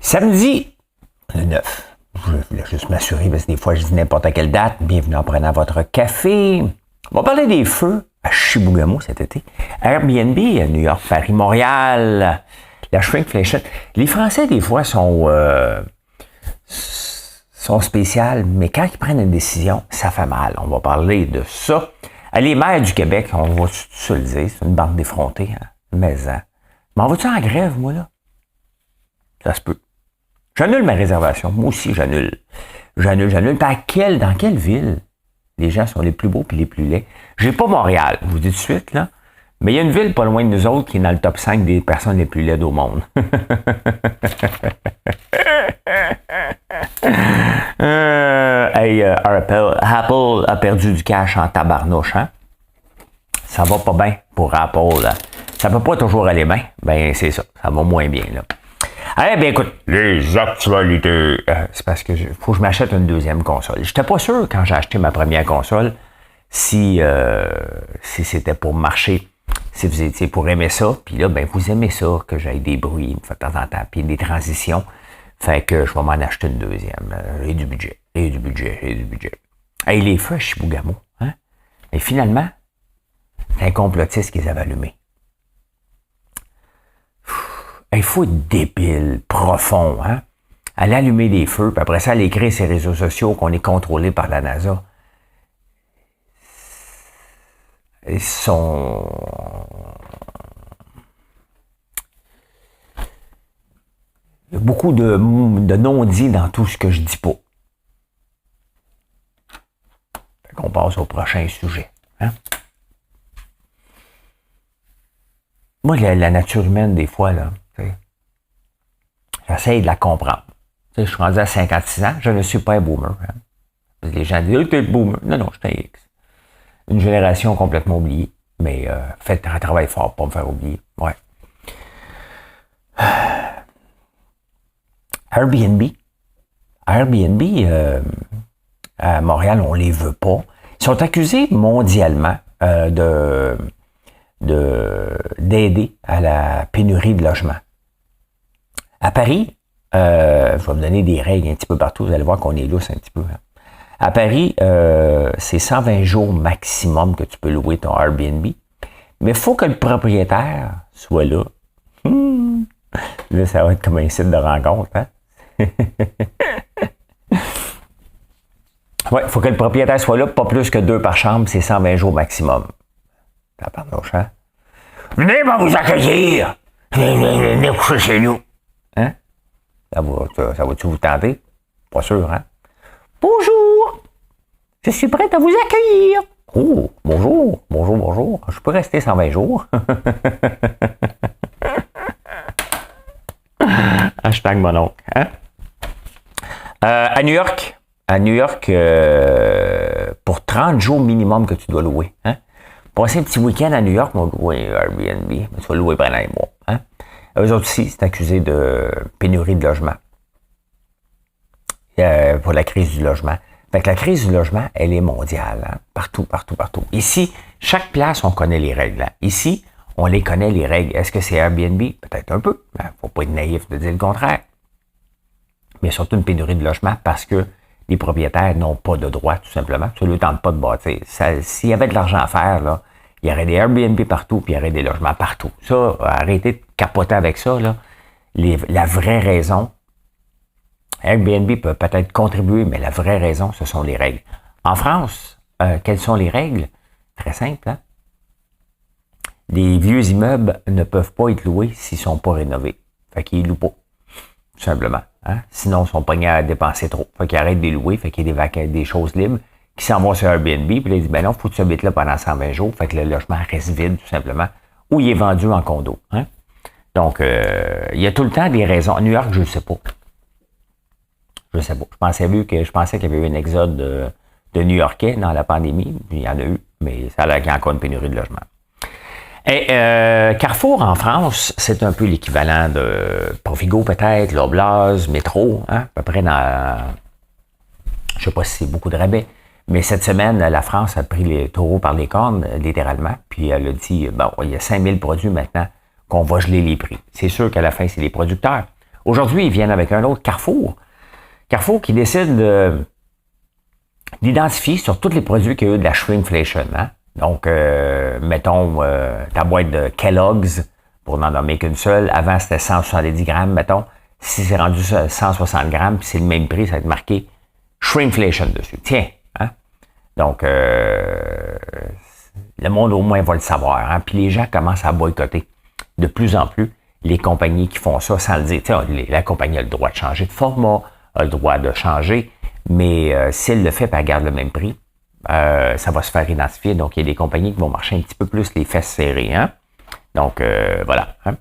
Samedi, le 9. Je voulais juste m'assurer, parce que des fois, je dis n'importe quelle date. Bienvenue en prenant votre café. On va parler des feux à Chibougamau cet été. Airbnb, New York, Paris, Montréal, la shrinkflation. Les Français, des fois, sont spéciales, mais quand ils prennent une décision, ça fait mal. On va parler de ça. Les maires du Québec, on va se le dire, c'est une bande d'effrontés, hein? Mais, m'en vas-tu en grève, moi, là? Ça se peut. J'annule ma réservation. Moi aussi, j'annule. J'annule. Puis dans quelle ville les gens sont les plus beaux et les plus laids? J'ai pas Montréal, je vous dis tout de suite, là. Mais il y a une ville pas loin de nous autres qui est dans le top 5 des personnes les plus laides au monde. Apple a perdu du cash en tabarnouche, hein? Ça va pas bien pour Apple, là. Ça peut pas toujours aller bien. Ben, c'est ça. Ça va moins bien, là. Eh bien, écoute, les actualités. C'est parce que faut que je m'achète une deuxième console. J'étais pas sûr quand j'ai acheté ma première console si c'était pour marcher, si vous étiez pour aimer ça. Puis là, ben vous aimez ça, que j'aille des bruits une fois de temps en temps, puis des transitions. Fait que je vais m'en acheter une deuxième. J'ai du budget. Hey, les feux à Chibougamau, hein? Et finalement, c'est un complotiste qui les avait allumés. Il faut être débile, profond, hein? Aller allumer des feux, puis après ça, aller écrire sur les réseaux sociaux qu'on est contrôlé par la NASA. Ils sont... Il y a beaucoup de non-dits dans tout ce que je dis pas. Fait qu'on passe au prochain sujet, hein? Moi, la nature humaine, des fois, là, j'essaye de la comprendre. Je suis rendu à 56 ans, je ne suis pas un boomer. Hein. Les gens disent « t'es boomer ». Non, je suis un X. Une génération complètement oubliée, mais faites un travail fort pour me faire oublier. Ouais. Airbnb, à Montréal, on les veut pas. Ils sont accusés mondialement d'aider à la pénurie de logements. À Paris, je vais vous donner des règles un petit peu partout, vous allez voir qu'on est lousse un petit peu. Hein. À Paris, c'est 120 jours maximum que tu peux louer ton Airbnb, mais il faut que le propriétaire soit là. Là, ça va être comme un site de rencontre. Hein? Ouais, il faut que le propriétaire soit là, pas plus que 2 par chambre, c'est 120 jours maximum. Tabarnouche, hein? Venez, on va vous accueillir! Venez coucher chez nous! Hein? Ça va-tu vous tenter? Pas sûr, hein? Bonjour! Je suis prête à vous accueillir! Oh, bonjour! Je peux rester 120 jours? Hashtag mon oncle, hein? À New York, pour 30 jours minimum que tu dois louer, hein? Passer un petit week-end à New York, on va louer Airbnb, mais tu vas louer pendant un mois. Hein? Eux autres aussi, c'est accusé de pénurie de logement. Pour la crise du logement. Fait que la crise du logement, elle est mondiale. Hein? Partout. Ici, chaque place, on connaît les règles. Hein? Ici, on les connaît, les règles. Est-ce que c'est Airbnb? Peut-être un peu. Il ne faut pas être naïf de dire le contraire. Mais surtout une pénurie de logement parce que les propriétaires n'ont pas de droit, tout simplement. Ça ne leur tente pas de bâtir. S'il y avait de l'argent à faire, là, il y aurait des Airbnb partout, puis il y aurait des logements partout. Ça, arrêtez de capoter avec ça, là. La vraie raison, Airbnb peut peut-être contribuer, mais la vraie raison, ce sont les règles. En France, quelles sont les règles? Très simple, hein? Les vieux immeubles ne peuvent pas être loués s'ils ne sont pas rénovés. Fait qu'ils ne louent pas, tout simplement. Hein? Sinon, ils sont pognés à dépenser trop. Fait qu'ils arrêtent de les louer, fait qu'il y a des choses libres qui s'en vont sur Airbnb, puis là, ils disent, ben non, faut que tu habites là pendant 120 jours, fait que le logement reste vide, tout simplement, ou il est vendu en condo. Hein? Donc, il y a tout le temps des raisons. À New York, je ne sais pas. Je sais pas. Je pensais qu'il y avait eu un exode de New-Yorkais dans la pandémie, puis il y en a eu, mais ça a l'air qu'il y a encore une pénurie de logement. Et Carrefour, en France, c'est un peu l'équivalent de Provigo, peut-être, Loblaws, Métro, hein, à peu près dans... Je ne sais pas si c'est beaucoup de rabais, mais cette semaine, la France a pris les taureaux par les cornes, littéralement, puis elle a dit, bon, il y a 5000 produits maintenant qu'on va geler les prix. C'est sûr qu'à la fin, c'est les producteurs. Aujourd'hui, ils viennent avec un autre Carrefour. Carrefour qui décide d'identifier sur tous les produits qu'il y a eu de la shrinkflation. Hein? Donc, mettons, ta boîte de Kellogg's, pour n'en nommer qu'une seule. Avant, c'était 170 grammes, mettons. Si c'est rendu 160 grammes, puis c'est le même prix, ça va être marqué shrinkflation dessus. Tiens, hein? Donc, le monde au moins va le savoir. Hein? Puis les gens commencent à boycotter de plus en plus les compagnies qui font ça sans le dire. T'sais, la compagnie a le droit de changer de format, a le droit de changer, mais si elle le fait et elle garde le même prix, ça va se faire identifier. Donc, il y a des compagnies qui vont marcher un petit peu plus les fesses serrées. Hein? Donc, voilà. Hein?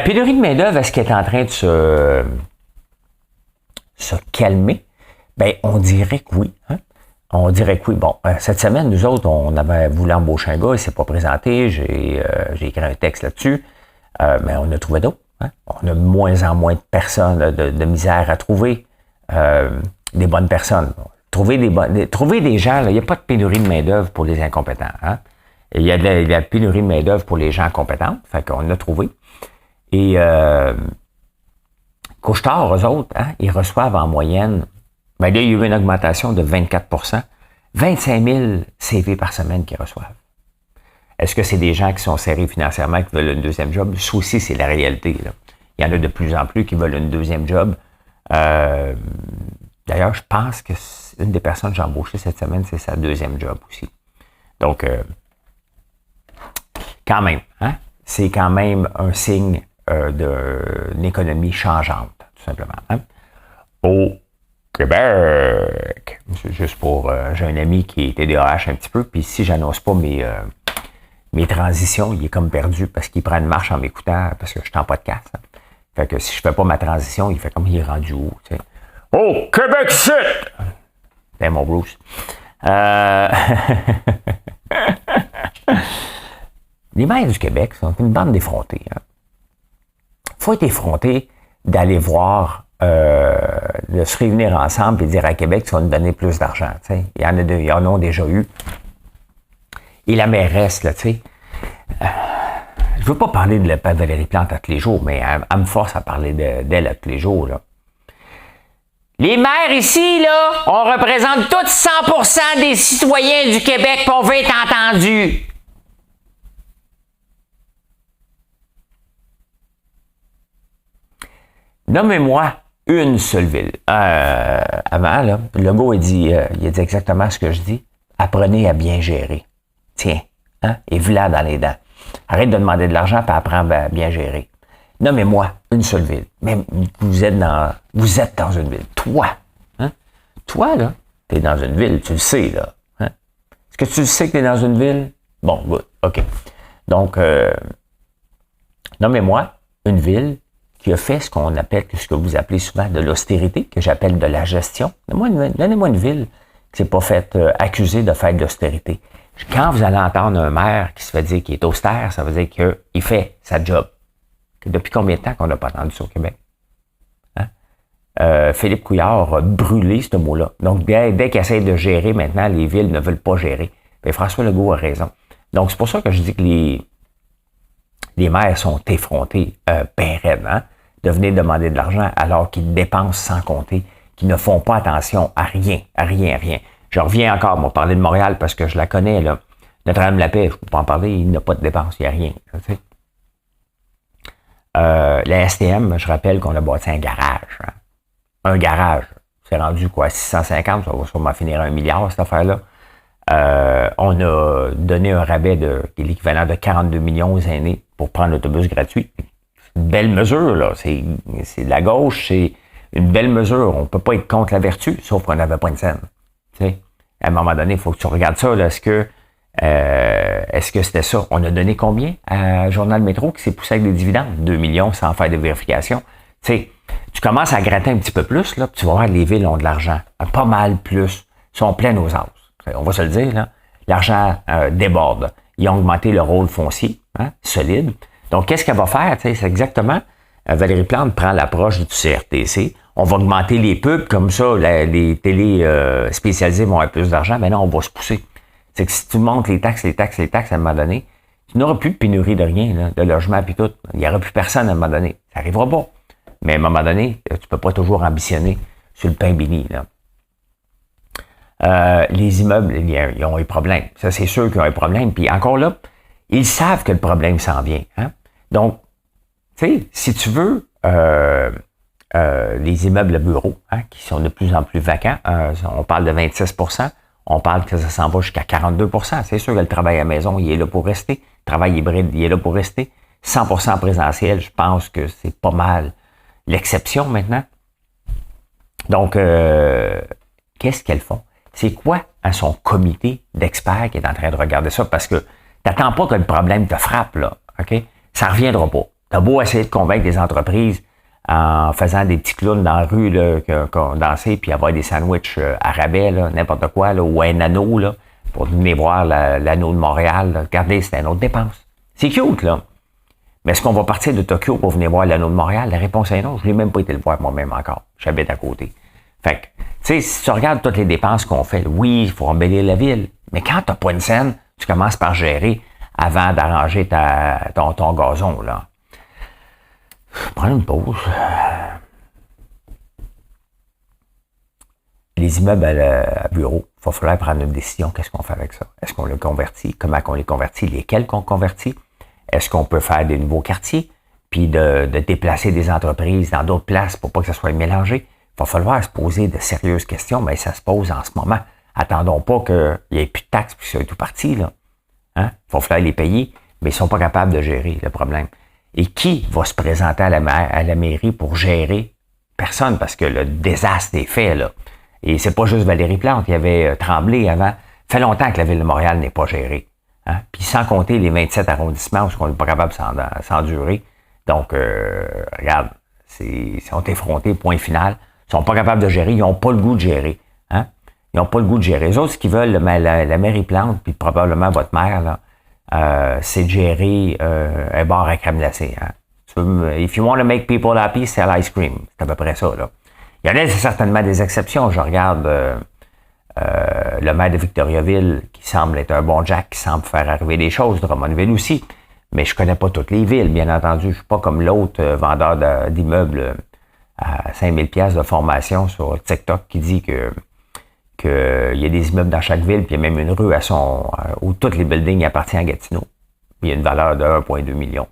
Pénurie de main-d'œuvre, est-ce qu'elle est en train de se calmer? Ben, on dirait que oui. Hein? On dirait que oui. Bon, cette semaine, nous autres, on avait voulu embaucher un gars, il ne s'est pas présenté, j'ai écrit un texte là-dessus, mais on a trouvé d'autres. Hein? On a de moins en moins de personnes, de misère à trouver des bonnes personnes. Trouver des gens, il n'y a pas de pénurie de main-d'œuvre pour les incompétents. Hein? Il y a de la pénurie de main-d'œuvre pour les gens compétents, fait qu'on l'a trouvé. Et Couche-Tard, eux autres, hein, ils reçoivent en moyenne, ben là, il y a eu une augmentation de 24%, 25 000 CV par semaine qu'ils reçoivent. Est-ce que c'est des gens qui sont serrés financièrement, qui veulent un deuxième job? Ça aussi, c'est la réalité. Là. Il y en a de plus en plus qui veulent un deuxième job. D'ailleurs, je pense que une des personnes que j'ai embauchées cette semaine, c'est sa deuxième job aussi. Donc, quand même, hein, c'est quand même un signe d'une économie changeante, tout simplement. Hein. Au Québec, c'est juste pour... j'ai un ami qui est TDAH un petit peu, puis si j'annonce pas mes transitions, il est comme perdu parce qu'il prend une marche en m'écoutant parce que je suis en podcast. Hein. Fait que si je fais pas ma transition, il fait comme il est rendu où, tu sais. Au Québec Sud! C'est mon Bruce. Les maires du Québec sont une bande d'effrontés. Hein. Faut être effronté d'aller voir, de se réunir ensemble et dire à Québec, tu vas nous donner plus d'argent. T'sais. Il y en a déjà eu. Et la mairesse, là, tu sais, je veux pas parler de Valérie Plante à tous les jours, mais elle me force à parler d'elle à tous les jours, là. Les maires ici, là, on représente tous 100% des citoyens du Québec, puis on veut être entendus. Nommez-moi une seule ville. Avant, là, Legault il dit exactement ce que je dis. Apprenez à bien gérer. Tiens, hein, et voilà dans les dents. Arrête de demander de l'argent puis apprends à bien gérer. Nommez-moi une seule ville. Même vous êtes dans une ville. Toi, là, t'es dans une ville, tu le sais, là. Hein? Est-ce que tu le sais que t'es dans une ville? Bon, good, OK. Donc, nommez-moi une ville qui a fait ce qu'on appelle, ce que vous appelez souvent de l'austérité, que j'appelle de la gestion. Donnez-moi une ville qui s'est pas faite accuser de faire de l'austérité. Quand vous allez entendre un maire qui se fait dire qu'il est austère, ça veut dire qu'il fait sa job. Depuis combien de temps qu'on n'a pas entendu ça au Québec? Hein? Philippe Couillard a brûlé ce mot-là. Donc, dès qu'il essaie de gérer maintenant, les villes ne veulent pas gérer. Mais François Legault a raison. Donc, c'est pour ça que je dis que les maires sont effrontés, ben raides, hein, de venir demander de l'argent alors qu'ils dépensent sans compter, qu'ils ne font pas attention à rien. Je reviens encore, moi, parler de Montréal parce que je la connais, là. Notre-Dame-de-la-Paix, je ne peux pas en parler, il n'a pas de dépenses, il n'y a rien. Tu sais. La STM, je rappelle qu'on a bâti un garage. Hein. Un garage. C'est rendu quoi, 650, ça va sûrement finir à 1 milliard, cette affaire-là. On a donné un rabais qui est l'équivalent de 42 millions aux aînés pour prendre l'autobus gratuit. C'est une belle mesure, là. C'est de la gauche, c'est une belle mesure. On ne peut pas être contre la vertu, sauf qu'on n'avait pas une scène. Tu sais, à un moment donné, il faut que tu regardes ça. Là. Est-ce que c'était ça? On a donné combien à Journal Métro qui s'est poussé avec des dividendes? 2 millions sans faire de vérification. Tu sais, tu commences à gratter un petit peu plus, là, puis tu vas voir les villes ont de l'argent. Pas mal plus. Ils sont pleins aux os. On va se le dire, là. L'argent déborde. Ils ont augmenté le rôle foncier, hein, solide. Donc, qu'est-ce qu'elle va faire? C'est exactement, Valérie Plante prend l'approche du CRTC. On va augmenter les pubs, comme ça, les télés spécialisées vont avoir plus d'argent. Mais non, on va se pousser. C'est que si tu montes les taxes, à un moment donné, tu n'auras plus de pénurie de rien, là, de logement puis tout. Il n'y aura plus personne à un moment donné. Ça n'arrivera pas. Mais à un moment donné, tu peux pas toujours ambitionner sur le pain béni, là. Les immeubles, ils ont un problème. Ça, c'est sûr qu'ils ont un problème. Puis encore là, ils savent que le problème s'en vient. Hein? Donc, tu sais, si tu veux, les immeubles de bureaux, hein, qui sont de plus en plus vacants, on parle de 26%, on parle que ça s'en va jusqu'à 42%. C'est sûr que le travail à la maison, il est là pour rester. Le travail hybride, il est là pour rester. 100% présentiel, je pense que c'est pas mal l'exception maintenant. Donc, qu'est-ce qu'elles font? C'est quoi hein, son comité d'experts qui est en train de regarder ça? Parce que t'attends pas que le problème te frappe, là. OK? Ça reviendra pas. T'as beau essayer de convaincre des entreprises en faisant des petits clowns dans la rue, là, qu'on dansait, puis avoir des sandwichs à rabais, là, n'importe quoi, là, ou un anneau, là, pour venir voir l'anneau de Montréal. Là. Regardez, c'est une autre dépense. C'est cute, là. Mais est-ce qu'on va partir de Tokyo pour venir voir l'anneau de Montréal? La réponse est non. Je n'ai même pas été le voir moi-même encore. J'habite à côté. Fait que, tu sais, si tu regardes toutes les dépenses qu'on fait, oui, il faut embellir la ville. Mais quand tu n'as pas une scène, tu commences par gérer avant d'arranger ton gazon, là. Prends une pause. Les immeubles à bureau, il va falloir prendre une décision. Qu'est-ce qu'on fait avec ça? Est-ce qu'on les convertit? Comment on les convertit? Lesquels qu'on convertit? Est-ce qu'on peut faire des nouveaux quartiers? Puis de déplacer des entreprises dans d'autres places pour pas que ça soit mélangé? Il va falloir se poser de sérieuses questions, mais ça se pose en ce moment. Attendons pas qu'il n'y ait plus de taxes puis que ça soit tout parti, là. Hein? Il va falloir les payer, mais ils sont pas capables de gérer le problème. Et qui va se présenter à la mairie pour gérer? Personne, parce que le désastre est fait, là. Et c'est pas juste Valérie Plante, il y avait Tremblay avant. Ça fait longtemps que la Ville de Montréal n'est pas gérée. Hein? Puis sans compter les 27 arrondissements où on n'est pas capable de s'endurer. Donc, regarde, ils sont effrontés, point final. Ils sont pas capables de gérer, ils n'ont pas le goût de gérer. Hein? Ils n'ont pas le goût de gérer. Les autres, ce qu'ils veulent, la mairie Plante, puis probablement votre maire, là, c'est de gérer un bar à crème glacée. Hein? If you want to make people happy, sell ice cream. C'est à peu près ça, là. Il y en a certainement des exceptions. Je regarde le maire de Victoriaville, qui semble être un bon Jack, qui semble faire arriver des choses, Drummondville aussi. Mais je connais pas toutes les villes, bien entendu. Je suis pas comme l'autre vendeur d'immeubles à 5000 pièces de formation sur TikTok qui dit que il y a des immeubles dans chaque ville, puis il y a même une rue où tous les buildings appartiennent à Gatineau. Il y a une valeur de 1,2 million.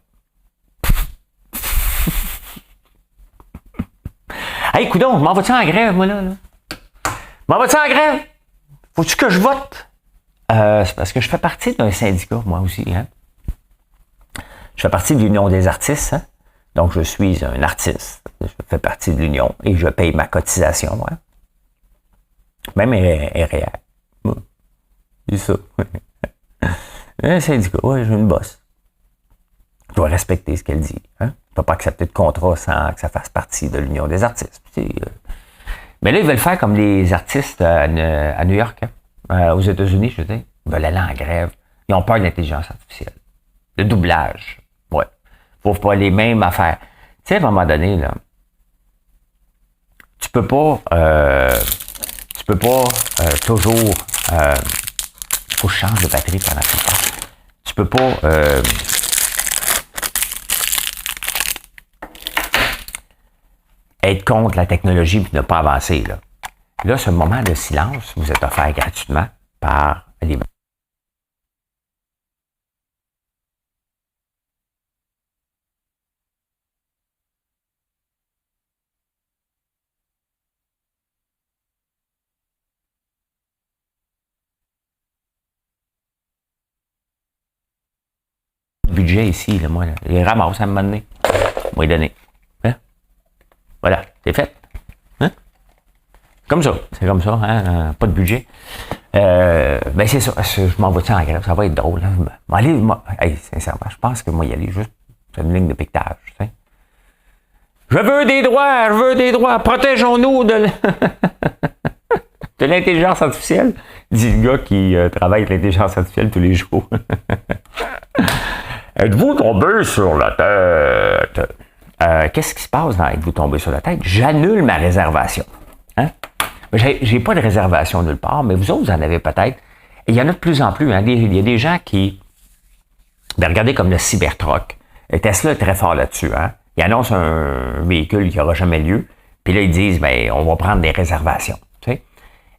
Hey, coudonc, je m'en vais-tu en grève, moi, là? M'en vas-tu en grève? Faut-tu que je vote? C'est parce que je fais partie d'un syndicat, moi aussi, hein? Je fais partie de l'Union des artistes, hein? Donc, je suis un artiste. Je fais partie de l'Union et je paye ma cotisation, hein? Même REER. C'est ça. Un syndicat, ouais, j'ai une bosse. Je dois respecter ce qu'elle dit, hein? Je ne peux pas accepter de contrat sans que ça fasse partie de l'Union des artistes. Mais là, ils veulent faire comme les artistes à New York, hein? Aux États-Unis, je veux dire. Ils veulent aller en grève. Ils ont peur de l'intelligence artificielle. Le doublage. Ouais. Faut pas les mêmes affaires. Tu sais, à un moment donné, là, tu peux pas toujours, faut que je change de batterie pendant tout le temps. Tu peux pas, être contre la technologie et ne pas avancer. Là, ce moment de silence vous est offert gratuitement par les budget ici, là, moi, là. Les ramasse à un moment donné. Moi, les donner. Hein? Voilà, c'est fait. Hein? Comme ça, c'est comme ça, hein? Pas de budget. Ben c'est ça, je m'en vais en grève, ça va être drôle. Hein? Hey, sincèrement, je pense que moi, y aller juste sur une ligne de piquetage. Tu sais? Je veux des droits, protégeons-nous de l'intelligence artificielle, dit le gars qui travaille avec l'intelligence artificielle tous les jours. Êtes-vous tombé sur la tête? Qu'est-ce qui se passe dans Êtes-vous tombé sur la tête? J'annule ma réservation. Hein? J'ai pas de réservation nulle part, mais vous autres, vous en avez peut-être. Et il y en a de plus en plus. Hein? Il y a des gens qui... Ben, regardez comme le Cybertruck. Tesla est très fort là-dessus. Hein? Ils annoncent un véhicule qui n'aura jamais lieu, puis là, ils disent, ben, on va prendre des réservations. Tu sais?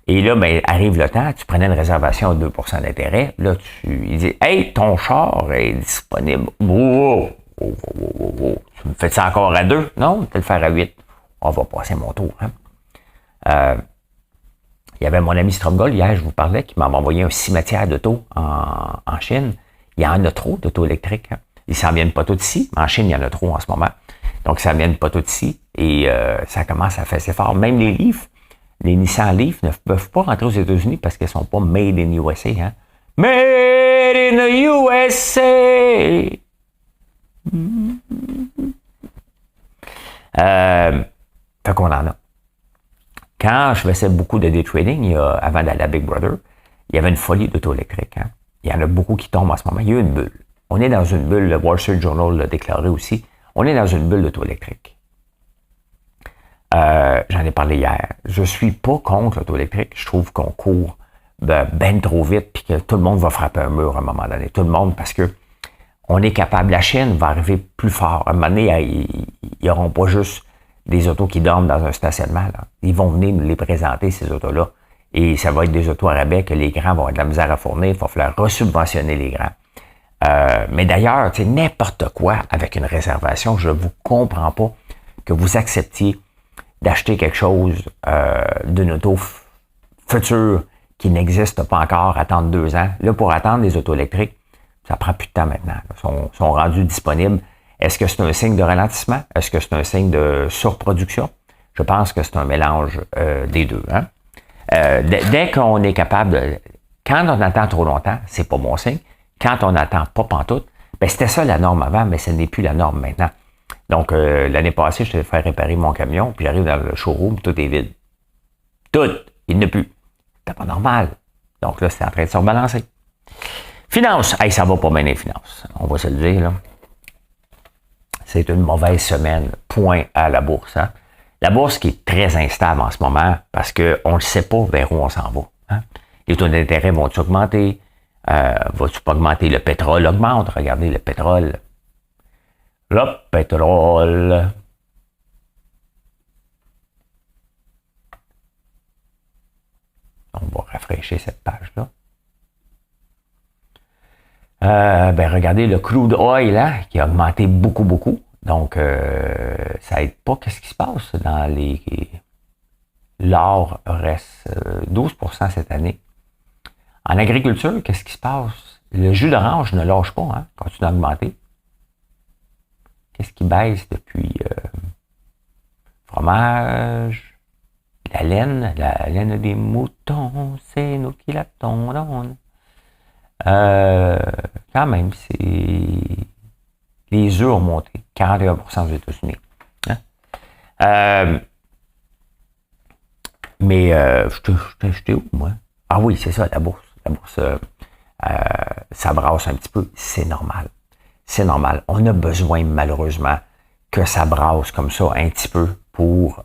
Et là, ben, arrive le temps, tu prenais une réservation à 2% d'intérêt, là, ils disent, hey, ton char est disponible. Wow, wow, wow, wow, wow. Tu me fais ça encore à 2? Non, tu peux le faire à 8. On va passer mon tour. Hein? Il y avait mon ami Stromgol, hier, je vous parlais, qui m'a envoyé un cimetière d'auto en Chine. Il y en a trop d'auto électriques. Hein? Ils s'en viennent pas tous ici. En Chine, il y en a trop en ce moment. Donc, ça ne vient pas tout ici. Et ça commence à fesser fort. Même les Leaf, les Nissan Leaf ne peuvent pas rentrer aux États-Unis parce qu'elles ne sont pas made in USA. Hein? Made in the USA! Fait qu'on en a. Quand je faisais beaucoup de day trading, avant d'aller à Big Brother, il y avait une folie d'auto électrique. Hein? Il y en a beaucoup qui tombent en ce moment. Il y a une bulle. On est dans une bulle, le Wall Street Journal l'a déclaré aussi. On est dans une bulle d'auto électrique. J'en ai parlé hier. Je suis pas contre l'auto électrique. Je trouve qu'on court ben trop vite puis que tout le monde va frapper un mur à un moment donné. Tout le monde, parce que on est capable. La Chine va arriver plus fort. À un moment donné, ils n'auront pas juste des autos qui dorment dans un stationnement. Là. Ils vont venir nous les présenter, ces autos-là. Et ça va être des autos à rabais que les grands vont avoir de la misère à fournir. Il va falloir resubventionner les grands. Mais d'ailleurs, n'importe quoi avec une réservation, je ne vous comprends pas que vous acceptiez d'acheter quelque chose d'une auto future qui n'existe pas encore, attendre 2 ans. Là, pour attendre les autos électriques, ça prend plus de temps maintenant. Ils sont rendus disponibles. Est-ce que c'est un signe de ralentissement? Est-ce que c'est un signe de surproduction? Je pense que c'est un mélange des deux. Hein? Dès qu'on est capable quand on attend trop longtemps, c'est pas bon signe. Quand on n'attend pas pantoute, ben c'était ça la norme avant, mais ce n'est plus la norme maintenant. Donc, l'année passée, je devais faire réparer mon camion, puis j'arrive dans le showroom, tout est vide. Tout! Il n'y en a plus. C'est pas normal. Donc là, c'est en train de se rebalancer. Finance. Hey, ça va pas bien les finances. On va se le dire, là. C'est une mauvaise semaine. Point à la bourse. Hein? La bourse qui est très instable en ce moment parce qu'on ne sait pas vers où on s'en va. Hein? Les taux d'intérêt vont-ils augmenter? Va-tu pas augmenter? Le pétrole augmente. Regardez le pétrole. Le pétrole. On va rafraîchir cette page-là. Regardez le crude oil là, qui a augmenté beaucoup, beaucoup. Donc, ça aide pas. Qu'est-ce qui se passe dans les... L'or reste 12% cette année. En agriculture, qu'est-ce qui se passe? Le jus d'orange ne lâche pas, hein, continue à augmenter. Qu'est-ce qui baisse depuis? Fromage, la laine des moutons, c'est nous qui la tondons. Quand même, c'est... Les œufs ont monté, 41% aux États-Unis. Hein? Mais j'étais où, moi? Ah oui, c'est ça, la bourse. La bourse, ça brasse un petit peu. C'est normal. C'est normal. On a besoin, malheureusement, que ça brasse comme ça un petit peu pour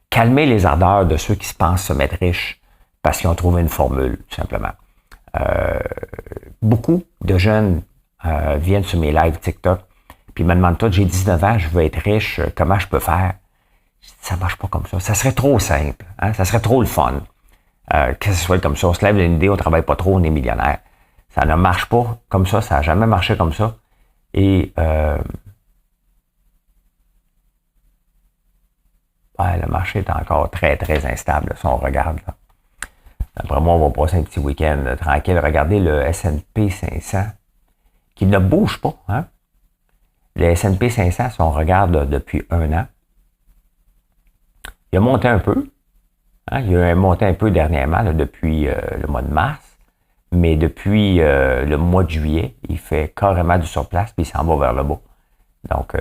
calmer les ardeurs de ceux qui se pensent se mettre riches parce qu'ils ont trouvé une formule, tout simplement. Beaucoup de jeunes viennent sur mes lives TikTok puis me demandent tout, j'ai 19 ans, je veux être riche, comment je peux faire? Ça marche pas comme ça. Ça serait trop simple. Hein? Ça serait trop le fun. Que ce soit comme ça. On se lève d'une idée, on travaille pas trop, on est millionnaire. Ça ne marche pas comme ça. Ça n'a jamais marché comme ça. Et le marché est encore très, très instable. Là, si on regarde. Là. Après moi, on va passer un petit week-end tranquille. Regardez le S&P 500 qui ne bouge pas. Hein? Le S&P 500, si on regarde depuis 1 an, il a monté un peu. Hein? Il a monté un peu dernièrement, là, depuis le mois de mars. Mais depuis le mois de juillet, il fait carrément du surplace puis il s'en va vers le bas. Donc,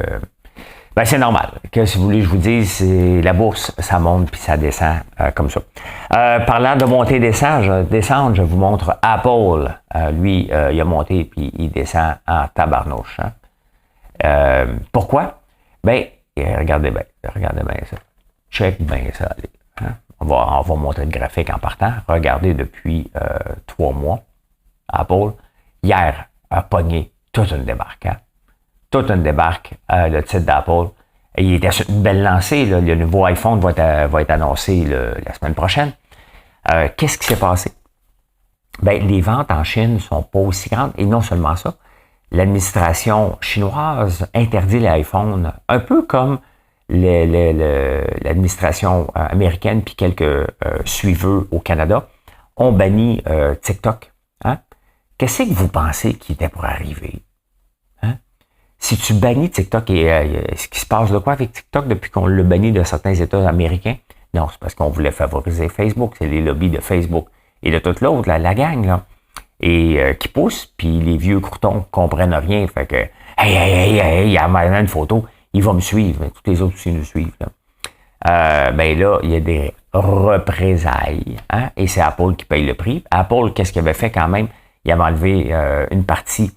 c'est normal. Que si vous voulez, je vous dis, c'est la bourse, ça monte puis ça descend comme ça. Parlant de monter et descendre, je vous montre Apple. Lui, il a monté puis il descend en tabarnouche. Hein? Pourquoi? Regardez bien ça. Check bien ça. Allez, hein? On va montrer le graphique en partant. Regardez depuis 3 mois. Apple, hier, a pogné toute une débarque. Hein? Tout une débarque, le titre d'Apple. Et il était sur une belle lancée. Là. Le nouveau iPhone va être annoncé la semaine prochaine. Qu'est-ce qui s'est passé? Ben, les ventes en Chine ne sont pas aussi grandes. Et non seulement ça, l'administration chinoise interdit l'iPhone, un peu comme l'administration américaine puis quelques suiveux au Canada ont banni TikTok. Hein? Qu'est-ce que vous pensez qui était pour arriver? Hein? Si tu bannis TikTok, et ce qui se passe de quoi avec TikTok depuis qu'on l'a banni de certains États américains? Non, c'est parce qu'on voulait favoriser Facebook, c'est les lobbies de Facebook. Et de toute l'autre, la gang, là, et qui pousse, puis les vieux croutons comprennent rien, fait que hey, il y a une photo, il va me suivre, mais tous les autres aussi nous suivent. Là. Ben là, il y a des représailles, hein, et c'est Apple qui paye le prix. Apple, qu'est-ce qu'il avait fait quand même? Il avait enlevé une partie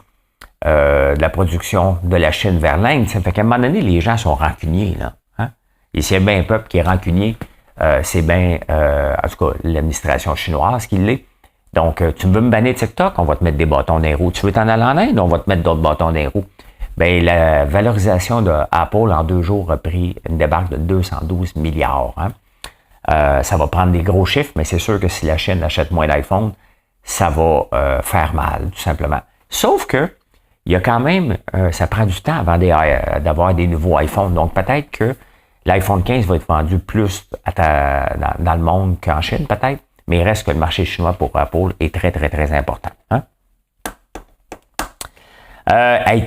de la production de la Chine vers l'Inde. Ça fait qu'à un moment donné, les gens sont rancuniers, là. Hein? Et s'il y a bien un peuple qui est rancunier, c'est bien, en tout cas, l'administration chinoise qui l'est. Donc, tu veux me bannir TikTok, on va te mettre des bâtons dans les roues. Tu veux t'en aller en Inde, on va te mettre d'autres bâtons dans les roues. Ben, la valorisation de Apple en 2 jours a pris une débarque de 212 milliards. Hein? Ça va prendre des gros chiffres, mais c'est sûr que si la Chine achète moins d'iPhone, ça va faire mal, tout simplement. Sauf que, il y a quand même, ça prend du temps avant d'avoir des nouveaux iPhones. Donc, peut-être que l'iPhone 15 va être vendu plus dans le monde qu'en Chine, peut-être. Mais il reste que le marché chinois pour Apple est très, très, très important. Hein?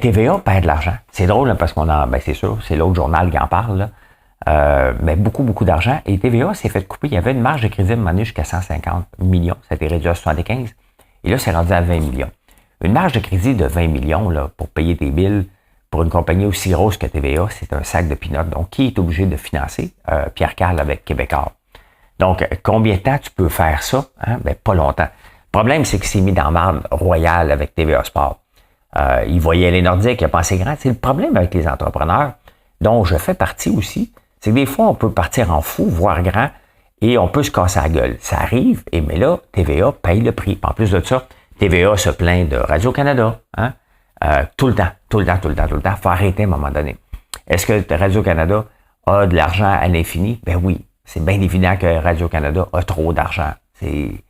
TVA perd de l'argent. C'est drôle, hein, parce c'est sûr, c'est l'autre journal qui en parle. Là. Mais beaucoup, beaucoup d'argent. Et TVA s'est fait couper. Il y avait une marge de crédit à un moment donné jusqu'à 150 millions. Ça a été réduit à 75. Et là, c'est rendu à 20 millions. Une marge de crédit de 20 millions là, pour payer tes billes pour une compagnie aussi grosse que TVA, c'est un sac de peanuts. Donc, qui est obligé de financer? Pierre Carl avec Québécois. Donc, combien de temps tu peux faire ça? Hein? Ben, pas longtemps. Le problème, c'est qu'il s'est mis dans marde royale avec TVA Sport. Il voyait les Nordiques, il a pensé grand. C'est le problème avec les entrepreneurs, dont je fais partie aussi, c'est que des fois, on peut partir en fou, voire grand, et on peut se casser la gueule. Ça arrive, mais là, TVA paye le prix. En plus de ça, TVA se plaint de Radio-Canada. Hein? Tout le temps. Il faut arrêter à un moment donné. Est-ce que Radio-Canada a de l'argent à l'infini? Ben oui. C'est bien évident que Radio-Canada a trop d'argent. C'est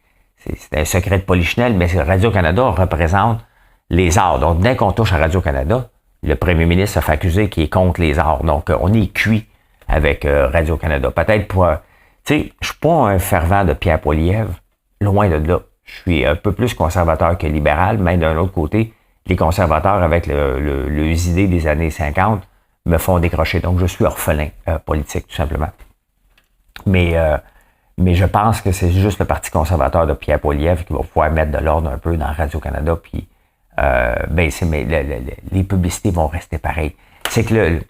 un secret de polichinelle, mais Radio-Canada représente les arts. Donc, dès qu'on touche à Radio-Canada, le premier ministre se fait accuser qu'il est contre les arts. Donc, on est cuit avec Radio-Canada. Peut-être pour... tu sais, je suis pas un fervent de Pierre Poilievre, loin de là. Je suis un peu plus conservateur que libéral, mais d'un autre côté, les conservateurs, avec les idées des années 50, me font décrocher. Donc, je suis orphelin politique, tout simplement. Mais je pense que c'est juste le Parti conservateur de Pierre Poilievre qui va pouvoir mettre de l'ordre un peu dans Radio-Canada, puis les publicités vont rester pareilles. C'est que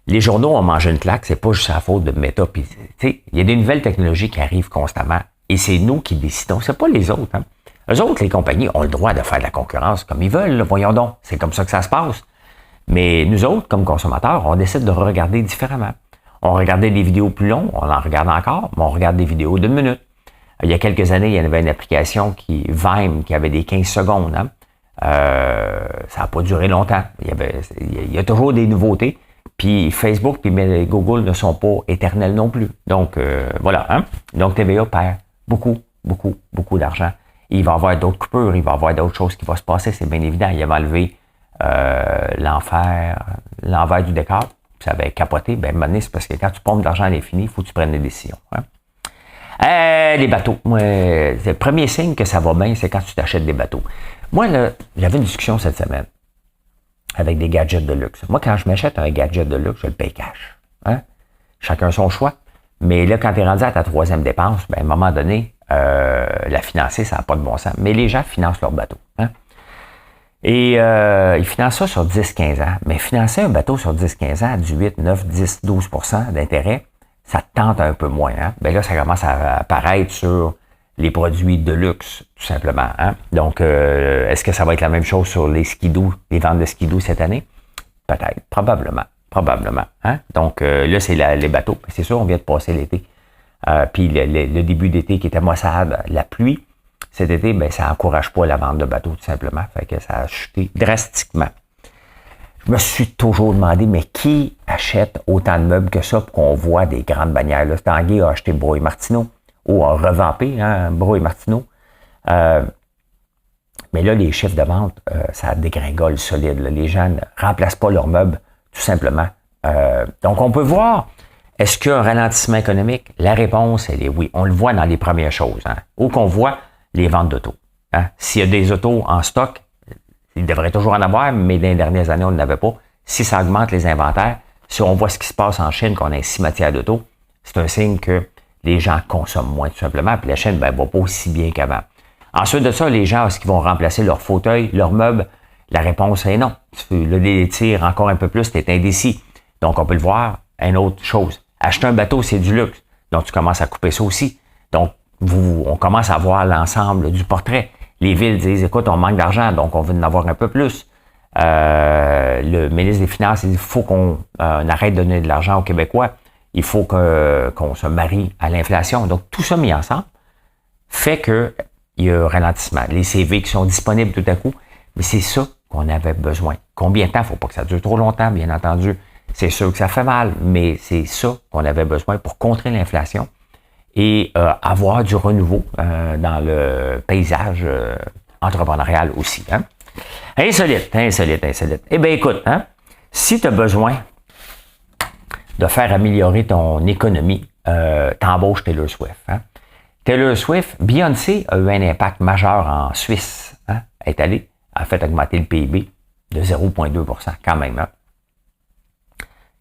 les journaux ont mangé une claque, c'est pas juste la faute de Meta. Puis, il y a des nouvelles technologies qui arrivent constamment, et c'est nous qui décidons, c'est pas les autres. Hein. Eux autres, les compagnies, ont le droit de faire de la concurrence comme ils veulent, là, voyons donc, c'est comme ça que ça se passe. Mais nous autres, comme consommateurs, on décide de regarder différemment. On regardait des vidéos plus longues, on en regarde encore, mais on regarde des vidéos d'1 minute. Il y a quelques années, il y avait une application Vime qui avait des 15 secondes. Hein. Ça n'a pas duré longtemps. Il y a toujours des nouveautés. Puis Facebook puis Google ne sont pas éternels non plus. Donc, voilà. Hein. Donc, TVA perd beaucoup d'argent. Il va y avoir d'autres coupures, il va y avoir d'autres choses qui vont se passer, c'est bien évident. Il va enlever l'envers du décor. Ça va capoter, ben, c'est parce que quand tu pompes de l'argent à l'infini, il faut que tu prennes des décisions. Hein? Les bateaux. Moi, le premier signe que ça va bien, c'est quand tu t'achètes des bateaux. Moi, là, j'avais une discussion cette semaine avec des gadgets de luxe. Moi, quand je m'achète un gadget de luxe, je le paye cash. Hein? Chacun son choix. Mais là, quand tu es rendu à ta 3e dépense, ben, à un moment donné, la financer, ça n'a pas de bon sens. Mais les gens financent leur bateau. Hein? Et ils financent ça sur 10-15 ans. Mais financer un bateau sur 10-15 ans à du 8, 9, 10, 12% d'intérêt, ça tente un peu moins. Hein? Ben là, ça commence à apparaître sur les produits de luxe, tout simplement. Hein? Donc, est-ce que ça va être la même chose sur les skidoo, les ventes de skidoo cette année? Peut-être, probablement. Hein? Donc, là, c'est les bateaux. C'est sûr, on vient de passer l'été. Puis le début d'été qui était maussade, la pluie, cet été, ben, ça n'encourage pas la vente de bateaux, tout simplement. Fait que ça a chuté drastiquement. Je me suis toujours demandé, mais qui achète autant de meubles que ça pour qu'on voit des grandes bannières? Là, Tanguay a acheté Bro et Martineau, ou a revampé Bro et Martineau. Mais là, les chiffres de vente, ça dégringole solide. Là. Les gens ne remplacent pas leurs meubles, tout simplement. Donc, on peut voir, est-ce qu'il y a un ralentissement économique? La réponse, elle est oui. On le voit dans les premières choses. Où qu'on voit les ventes d'autos. S'il y a des autos en stock, il devrait toujours en avoir, mais dans les dernières années, on n'en avait pas. Si ça augmente les inventaires, si on voit ce qui se passe en Chine, qu'on a 6 matières d'auto, c'est un signe que les gens consomment moins, tout simplement, puis la Chine ne va pas aussi bien qu'avant. Ensuite de ça, les gens, est-ce qu'ils vont remplacer leurs fauteuils, leurs meubles? La réponse est non. Le délai tire encore un peu plus, tu es indécis. Donc, on peut le voir. Une autre chose, acheter un bateau, c'est du luxe. Donc, tu commences à couper ça aussi. Donc, on commence à voir l'ensemble du portrait. Les villes disent, écoute, on manque d'argent, donc on veut en avoir un peu plus. Le ministre des Finances, il dit, il faut qu'on arrête de donner de l'argent aux Québécois. Il faut qu'on se marie à l'inflation. Donc, tout ça mis ensemble fait que il y a un ralentissement. Les CV qui sont disponibles tout à coup, mais c'est ça qu'on avait besoin. Combien de temps? Il ne faut pas que ça dure trop longtemps, bien entendu. C'est sûr que ça fait mal, mais c'est ça qu'on avait besoin pour contrer l'inflation et avoir du renouveau dans le paysage entrepreneurial aussi. Hein? Insolite. Eh bien, écoute, si tu as besoin de faire améliorer ton économie, t'embauches Taylor Swift. Taylor Swift, Beyoncé a eu un impact majeur en Suisse. Elle est allée, a fait augmenter le PIB de 0,2 % quand même.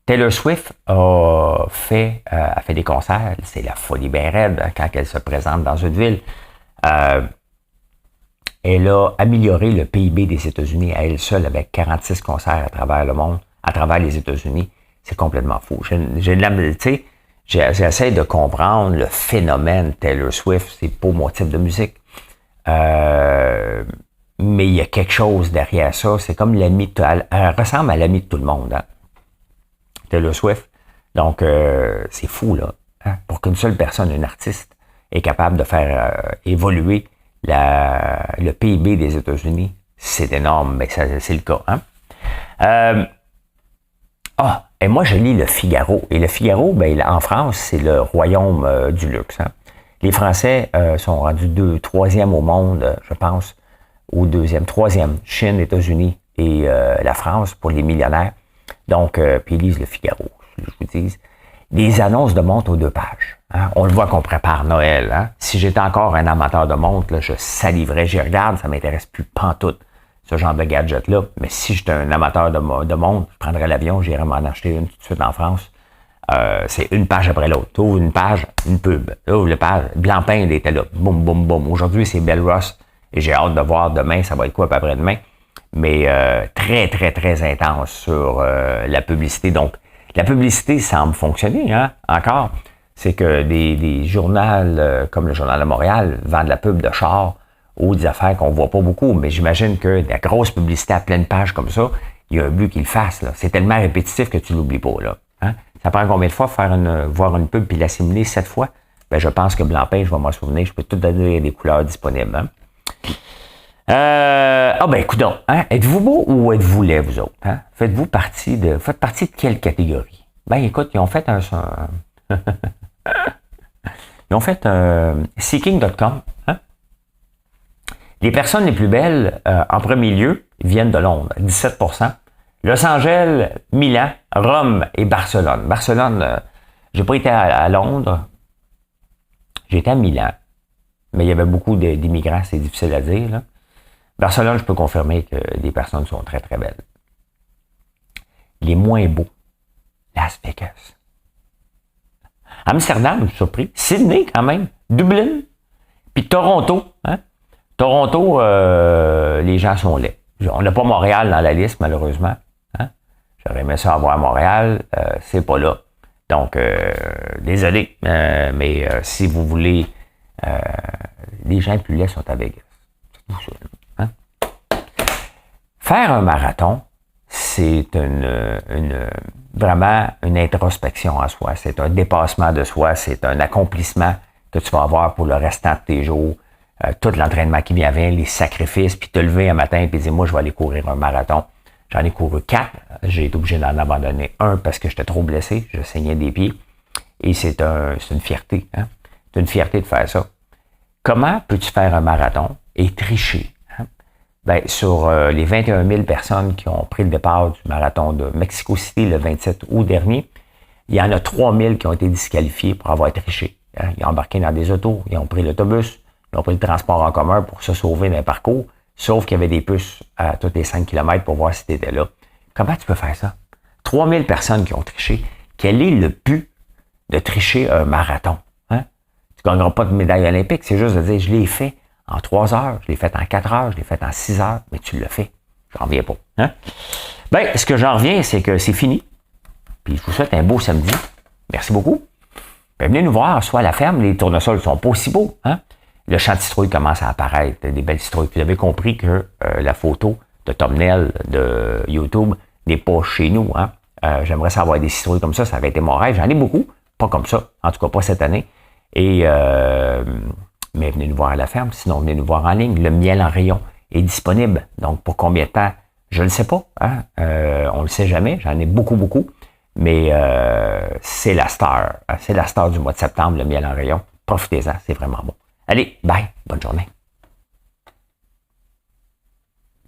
Taylor Swift a fait des concerts, c'est la folie bien raide quand elle se présente dans une ville. Elle a amélioré le PIB des États-Unis à elle seule avec 46 concerts à travers le monde, à travers les États-Unis. C'est complètement fou. J'essaie de comprendre le phénomène Taylor Swift. C'est pas mon type de musique. Mais il y a quelque chose derrière ça. C'est comme l'ami. Elle ressemble à l'ami de tout le monde. Taylor Swift. Donc, c'est fou, là. Pour qu'une seule personne, une artiste, est capable de faire évoluer le PIB des États-Unis, c'est énorme, mais c'est le cas. Et moi, je lis Le Figaro. Et Le Figaro, en France, c'est le royaume du luxe. Les Français sont rendus troisième au monde, je pense, troisième, Chine, États-Unis et la France pour les millionnaires. Donc, puis ils lisent Le Figaro, je vous dis. Des annonces de montres aux 2 pages. On le voit qu'on prépare Noël. Si j'étais encore un amateur de montres, là, je saliverais, j'y regarde, ça m'intéresse plus pantoute, ce genre de gadget-là. Mais si j'étais un amateur de montres, je prendrais l'avion, j'irais m'en acheter une tout de suite en France. C'est une page après l'autre. Tu ouvres une page, une pub. Tu ouvres la page, Blancpain, il était là. Boum, boum, boum. Aujourd'hui, c'est Bell Ross. Et j'ai hâte de voir demain, ça va être quoi après-demain. Mais très, très, très intense sur la publicité. Donc, la publicité semble fonctionner, encore. C'est que des journaux comme le Journal de Montréal vendent de la pub de char ou des affaires qu'on voit pas beaucoup. Mais j'imagine que la grosse publicité à pleine page comme ça, il y a un but qu'il fasse. Là. C'est tellement répétitif que tu l'oublies pas. Là. Ça prend combien de fois voir une pub puis l'assimiler 7 fois? Je pense que Blancpain, je vais m'en souvenir. Je peux tout donner des couleurs disponibles. Écoutons, êtes-vous beau ou êtes-vous laid, vous autres? Faites partie de quelle catégorie? Écoute, ils ont fait ils ont fait Seeking.com. Les personnes les plus belles, en premier lieu, viennent de Londres, 17%. Los Angeles, Milan, Rome et Barcelone. Barcelone, j'ai pas été à Londres. J'ai été à Milan. Mais il y avait beaucoup d'immigrants, c'est difficile à dire, là. Barcelone, je peux confirmer que les personnes sont très, très belles. Les moins beaux, Las Vegas. Amsterdam, je suis surpris. Sydney, quand même. Dublin. Puis Toronto. Toronto, les gens sont laids. On n'a pas Montréal dans la liste, malheureusement. J'aurais aimé ça avoir Montréal. C'est pas là. Donc, désolé. Mais si vous voulez... les gens plus laids sont à Vegas. C'est tout ça. Faire un marathon, c'est vraiment une introspection en soi. C'est un dépassement de soi. C'est un accomplissement que tu vas avoir pour le restant de tes jours. Tout l'entraînement qui vient, les sacrifices, puis te lever un matin et dire, moi, je vais aller courir un marathon. J'en ai couru 4. J'ai été obligé d'en abandonner un parce que j'étais trop blessé. Je saignais des pieds. Et c'est une fierté. Hein? C'est une fierté de faire ça. Comment peux-tu faire un marathon et tricher? Hein? Ben, sur les 21 000 personnes qui ont pris le départ du marathon de Mexico City le 27 août dernier, il y en a 3 000 qui ont été disqualifiés pour avoir triché. Hein? Ils ont embarqué dans des autos, ils ont pris l'autobus, ils ont pris le transport en commun pour se sauver dans le parcours, sauf qu'il y avait des puces à tous les 5 km pour voir si tu étais là. Comment tu peux faire ça? 3 000 personnes qui ont triché. Quel est le but de tricher un marathon? Hein? Tu ne gagneras pas de médaille olympique, c'est juste de dire, je l'ai fait en 3 heures, je l'ai fait en 4 heures, je l'ai fait en 6 heures, mais tu l'as fait. J'en reviens pas. Hein? Ben, ce que j'en reviens, c'est que c'est fini. Puis je vous souhaite un beau samedi. Merci beaucoup. Ben, venez nous voir, soit à la ferme, les tournesols sont pas aussi beaux. Hein? Le champ de citrouilles commence à apparaître, des belles citrouilles. Vous avez compris que la photo de thumbnail de YouTube n'est pas chez nous. Hein? J'aimerais savoir des citrouilles comme ça aurait été mon rêve. J'en ai beaucoup, pas comme ça, en tout cas pas cette année. Et mais venez nous voir à la ferme, sinon venez nous voir en ligne. Le miel en rayon est disponible. Donc pour combien de temps? Je ne le sais pas. Hein? On ne le sait jamais. J'en ai beaucoup, beaucoup. Mais c'est la star. C'est la star du mois de septembre, le miel en rayon. Profitez-en, c'est vraiment bon. Allez, bye, bonne journée.